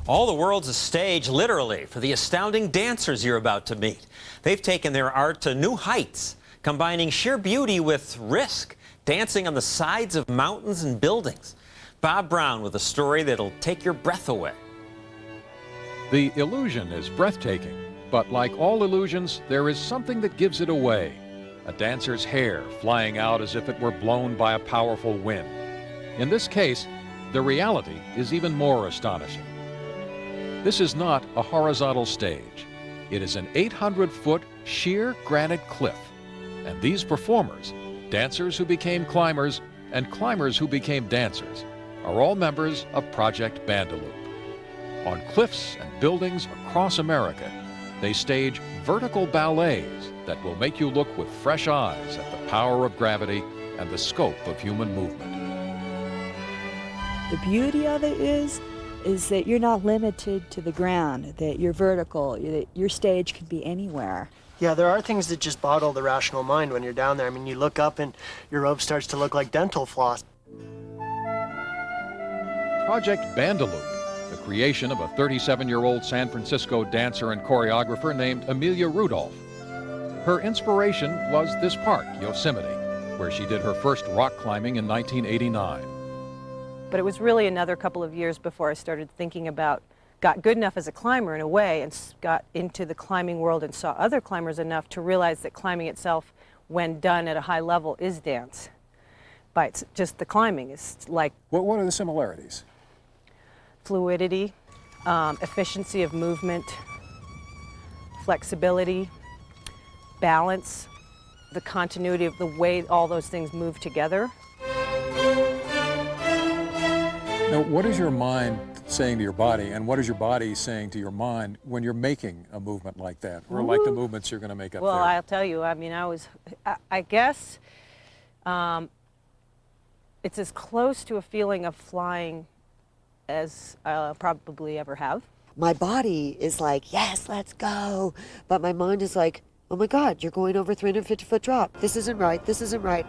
All the world's a stage, literally, for the astounding dancers you're about to meet. They've taken their art to new heights, combining sheer beauty with risk, dancing on the sides of mountains and buildings. Bob Brown with a story that'll take your breath away. The illusion is breathtaking, but like all illusions, there is something that gives it away. A dancer's hair flying out as if it were blown by a powerful wind. In this case, the reality is even more astonishing. This is not a horizontal stage. It is an 800-foot sheer granite cliff. And these performers, dancers who became climbers and climbers who became dancers, are all members of Project Bandaloop. On cliffs and buildings across America, they stage vertical ballets that will make you look with fresh eyes at the power of gravity and the scope of human movement. The beauty of it is that you're not limited to the ground, that you're vertical, that your stage can be anywhere. Yeah, there are things that just boggle the rational mind when you're down there. I mean, you look up and your rope starts to look like dental floss. Project Bandaloop, the creation of a 37-year-old San Francisco dancer and choreographer named Amelia Rudolph. Her inspiration was this park, Yosemite, where she did her first rock climbing in 1989. But it was really another couple of years before I started thinking about, got good enough as a climber in a way, and got into the climbing world and saw other climbers enough to realize that climbing itself, when done at a high level, is dance. But just the climbing is like... What are the similarities? Fluidity, efficiency of movement, flexibility, balance, the continuity of the way all those things move together. Now, what is your mind saying to your body, and what is your body saying to your mind when you're making a movement like that, or like the movements you're going to make up there? Well, I'll tell you, I mean, I guess it's as close to a feeling of flying as I'll probably ever have. My body is like, yes, let's go. But my mind is like, oh my God, you're going over a 350-foot drop. This isn't right, this isn't right.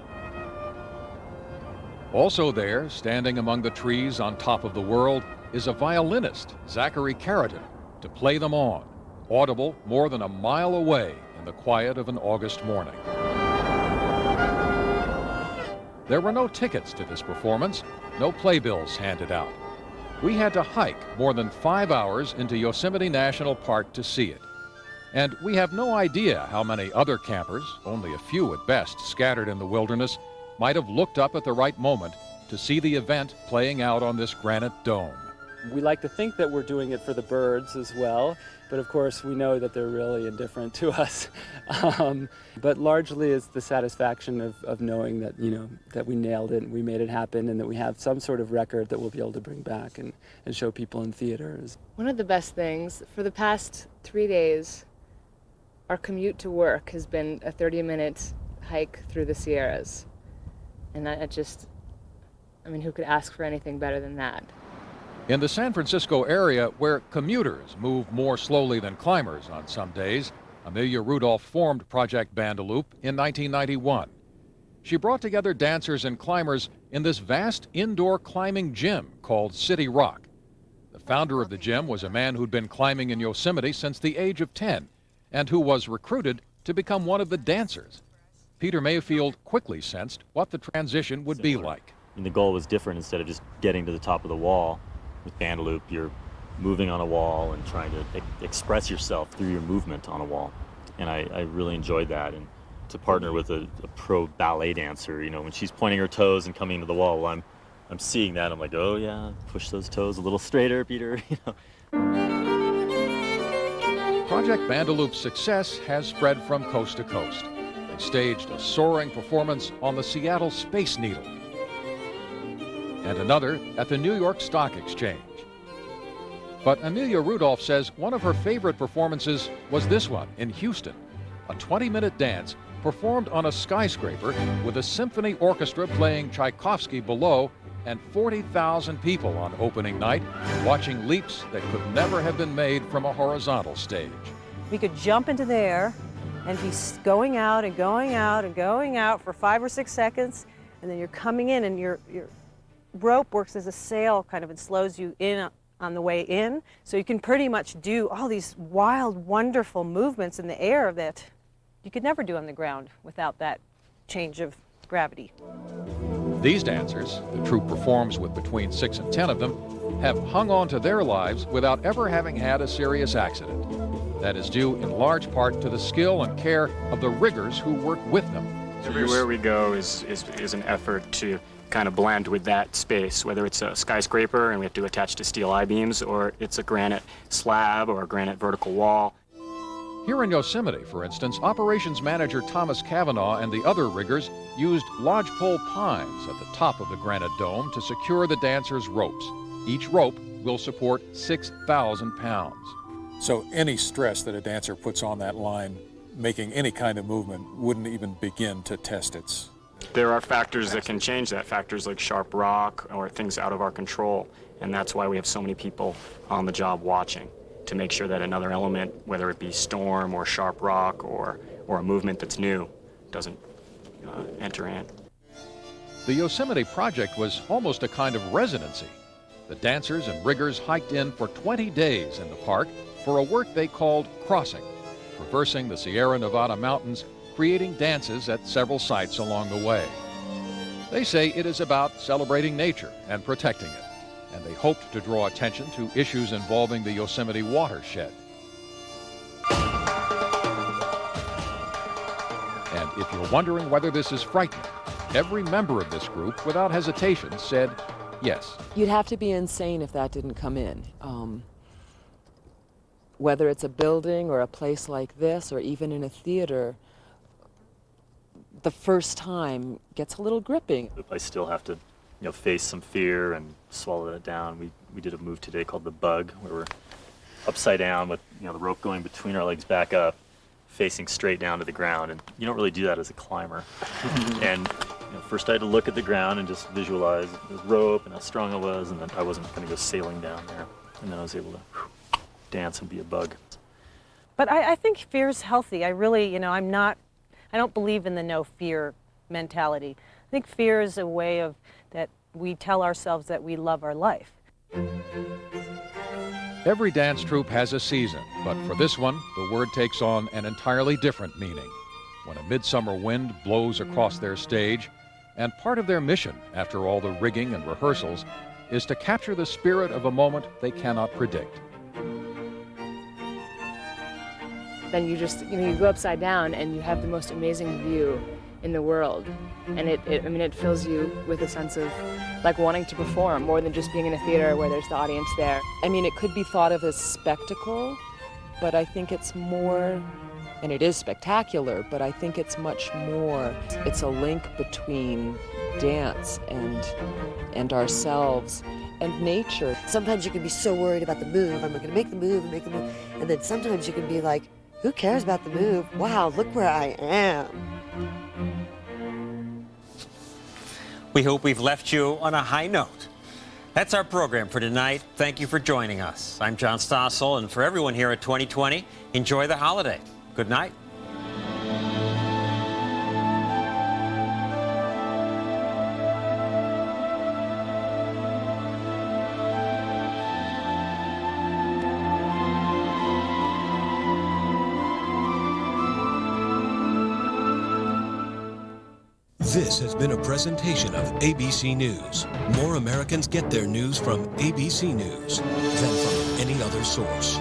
Also there, standing among the trees on top of the world, is a violinist, Zachary Carrington, to play them on, audible more than a mile away in the quiet of an August morning. There were no tickets to this performance, no playbills handed out. We had to hike more than 5 hours into Yosemite National Park to see it. And we have no idea how many other campers, only a few at best, scattered in the wilderness, might have looked up at the right moment to see the event playing out on this granite dome. We like to think that we're doing it for the birds as well, but of course we know that they're really indifferent to us. But largely it's the satisfaction of knowing that, you know, that we nailed it and we made it happen, and that we have some sort of record that we'll be able to bring back and show people in theaters. One of the best things, for the past 3 days, our commute to work has been a 30-minute hike through the Sierras. And I mean, who could ask for anything better than that? In the San Francisco area, where commuters move more slowly than climbers on some days, Amelia Rudolph formed Project Bandaloop in 1991. She brought together dancers and climbers in this vast indoor climbing gym called City Rock. The founder of the gym was a man who'd been climbing in Yosemite since the age of 10 and who was recruited to become one of the dancers. Peter Mayfield quickly sensed what the transition would be like. And the goal was different. Instead of just getting to the top of the wall, with Bandaloop, you're moving on a wall and trying to express yourself through your movement on a wall. And I really enjoyed that. And to partner with a pro ballet dancer, you know, when she's pointing her toes and coming to the wall, well, I'm seeing that. I'm like, oh yeah, push those toes a little straighter, Peter. You know. Project Bandaloop's success has spread from coast to coast. They staged a soaring performance on the Seattle Space Needle and another at the New York Stock Exchange. But Amelia Rudolph says one of her favorite performances was this one in Houston, a 20-minute dance performed on a skyscraper with a symphony orchestra playing Tchaikovsky below and 40,000 people on opening night watching leaps that could never have been made from a horizontal stage. We could jump into the air and be going out and going out and going out for 5 or 6 seconds, and then you're coming in and your rope works as a sail kind of and slows you in on the way in. So you can pretty much do all these wild, wonderful movements in the air that you could never do on the ground without that change of gravity. These dancers, the troupe performs with between 6 and 10 of them, have hung on to their lives without ever having had a serious accident. That is due in large part to the skill and care of the riggers who work with them. Everywhere we go is an effort to kind of blend with that space, whether it's a skyscraper and we have to attach to steel I-beams, or it's a granite slab or a granite vertical wall. Here in Yosemite, for instance, operations manager Thomas Cavanaugh and the other riggers used lodgepole pines at the top of the granite dome to secure the dancers' ropes. Each rope will support 6,000 pounds. So any stress that a dancer puts on that line, making any kind of movement, wouldn't even begin to test its... There are factors that can change that, factors like sharp rock or things out of our control, and that's why we have so many people on the job watching, to make sure that another element, whether it be storm or sharp rock or a movement that's new, doesn't enter in. The Yosemite project was almost a kind of residency. The dancers and riggers hiked in for 20 days in the park for a work they called crossing, traversing the Sierra Nevada mountains, creating dances at several sites along the way. They say it is about celebrating nature and protecting it, and they hoped to draw attention to issues involving the Yosemite watershed. And if you're wondering whether this is frightening, every member of this group, without hesitation, said yes. You'd have to be insane if that didn't come in. Whether it's a building or a place like this, or even in a theater, the first time gets a little gripping. I still have to, face some fear and swallow that down. We did a move today called the bug, where we're upside down with the rope going between our legs back up, facing straight down to the ground, and you don't really do that as a climber. And first I had to look at the ground and just visualize the rope and how strong I was, and then I wasn't going to go sailing down there. And then I was able to dance and be a bug. But I think fear is healthy. I really, I don't believe in the no fear mentality. I think fear is a way of that we tell ourselves that we love our life. Every dance troupe has a season, but for this one, the word takes on an entirely different meaning. When a midsummer wind blows across their stage, and part of their mission, after all the rigging and rehearsals, is to capture the spirit of a moment they cannot predict. Then you just, you go upside down and you have the most amazing view in the world. And it fills you with a sense of like wanting to perform more than just being in a theater where there's the audience there. It could be thought of as spectacle, but I think it's more, and it is spectacular, but I think it's much more. It's a link between dance and ourselves and nature. Sometimes you can be so worried about the move. I'm going to make the move and make the move. And then sometimes you can be like, who cares about the move? Wow, look where I am. We hope we've left you on a high note. That's our program for tonight. Thank you for joining us. I'm John Stossel, and for everyone here at 2020, enjoy the holiday. Good night. This has been a presentation of ABC News. More Americans get their news from ABC News than from any other source.